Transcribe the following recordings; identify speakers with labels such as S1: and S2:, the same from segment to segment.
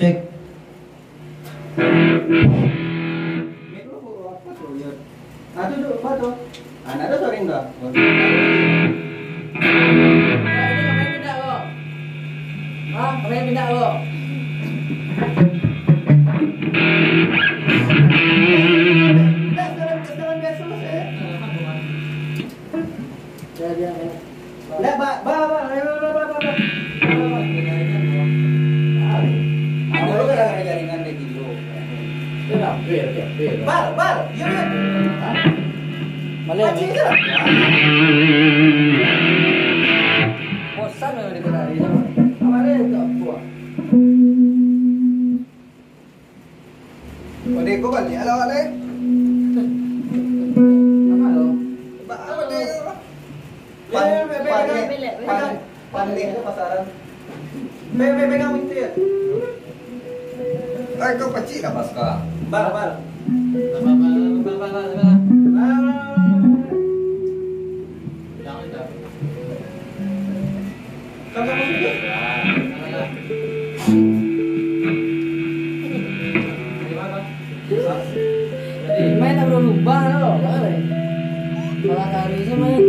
S1: Cek. Anak ada sering dah.
S2: Ngapain pindah lo?
S1: Sekarang biasa selesai.
S2: Jadi
S1: Nggak, Aku kan ada jaringan deh gitu. Bar, yuk.
S2: Malah
S1: Macam itu.
S2: bosan memang dikenali sama. Awalnya itu apa?
S1: Ode ko balik ala.
S2: Apa lo?
S1: Pandai itu pasaran. Pegang itu ya. Ay, kau pacik lah paska. Bar.
S2: Main tak perlu lupa lo, kalau kali itu main.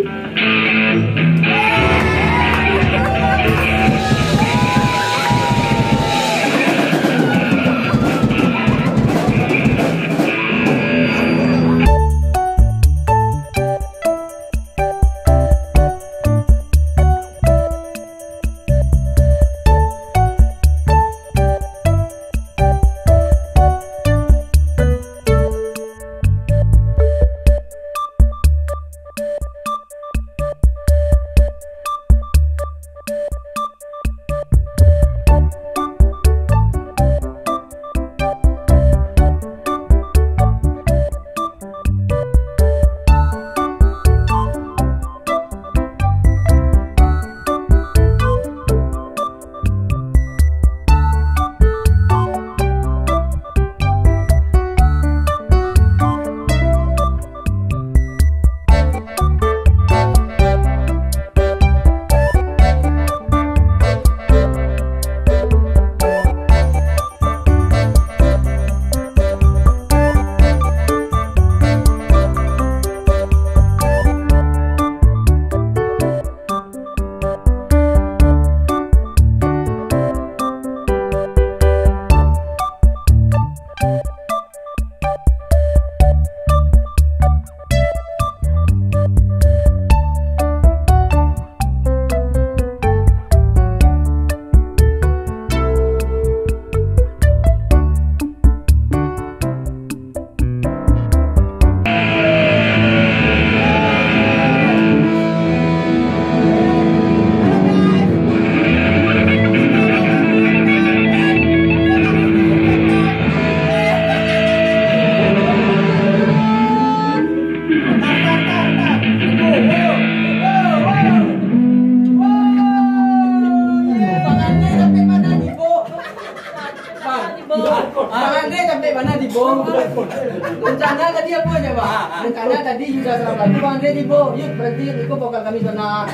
S2: Rencana tadi apa aja, Pak? Rencana tadi Yuda serang lagu, Bang Andre Dibo. Yuk berhenti, ikut vokal kami benar.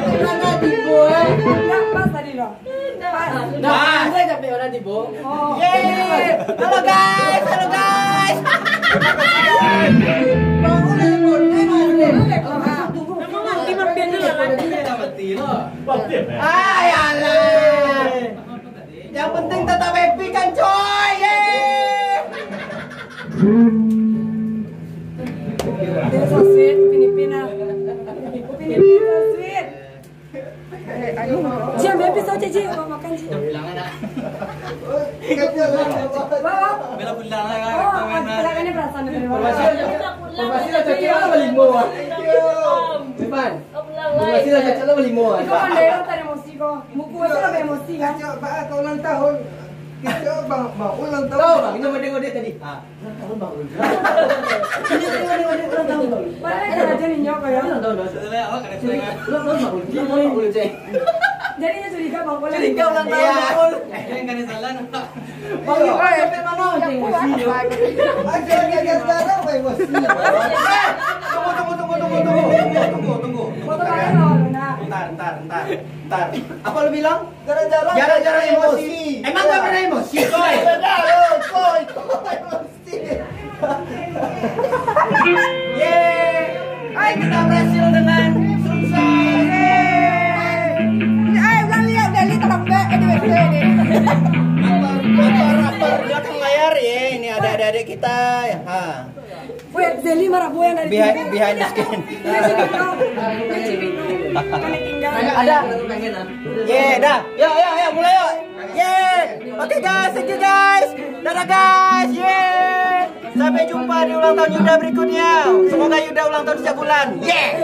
S2: Rencana Dibo,
S3: Enggak pas tadi loh. Pas.
S2: Nah, Andre capek orang Dibo.
S3: Oh.
S1: Yeay. Halo guys, halo guys.
S2: Bangun Dibo, Andre.
S1: Ah, yalah. Yang penting tetap happy kan, coy. Yeay.
S3: Dia so sweet, Filipina. Filipina so sweet. Ji, ambil pisau Ji, mau makan Ji. Bawa. Oh, silakannya perasaan dari
S2: Formasi lah cocok lah melimo. Depan. Formasi lah cocok lah melimo.
S3: Ikaw pandai lang tayo musiko. Muku ito na ba yung musika?
S1: Kau ulang tahun. Kita bang ulang tahun.
S2: Tahu bang, ini ngode-ngode tadi. Ulang tahun bang. Ini ngode-ngode ulang tahun bang.
S3: Parang aja ninyo kayo.
S2: Ulang tahun bang. Ulang tahun bang. Ulang tahun bang.
S3: Jadi niya curiga bang ko lang.
S2: Curiga ulang tahun bang. Yang kan salah. Bang, sampai mana ceng masih?
S1: Ada gara-gara apa emosi? Tunggu.
S3: Foto kayo na wala na.
S1: Ntar. Apa lu bilang? Gara-gara emosi.
S2: Emang gak pernah emosi, coy?
S1: Coy, emosi. Yeay. Ayo kita berhasil dengan sukses.
S3: Ay, ulang liya, udah tarang be,
S1: Rapper belakang layar ya. Ini ada adik-adik kita. Ha.
S3: Wait, Zeli marah buaya dari
S1: Behind the screen.
S2: Ada.
S1: Yeah, dah. Ya, mulai yuk. Yeah. Oke guys, thank you guys. Dadah guys. Yeah. Sampai jumpa di ulang tahun Yuda berikutnya. Semoga Yuda ulang tahun setiap bulan. Yeah.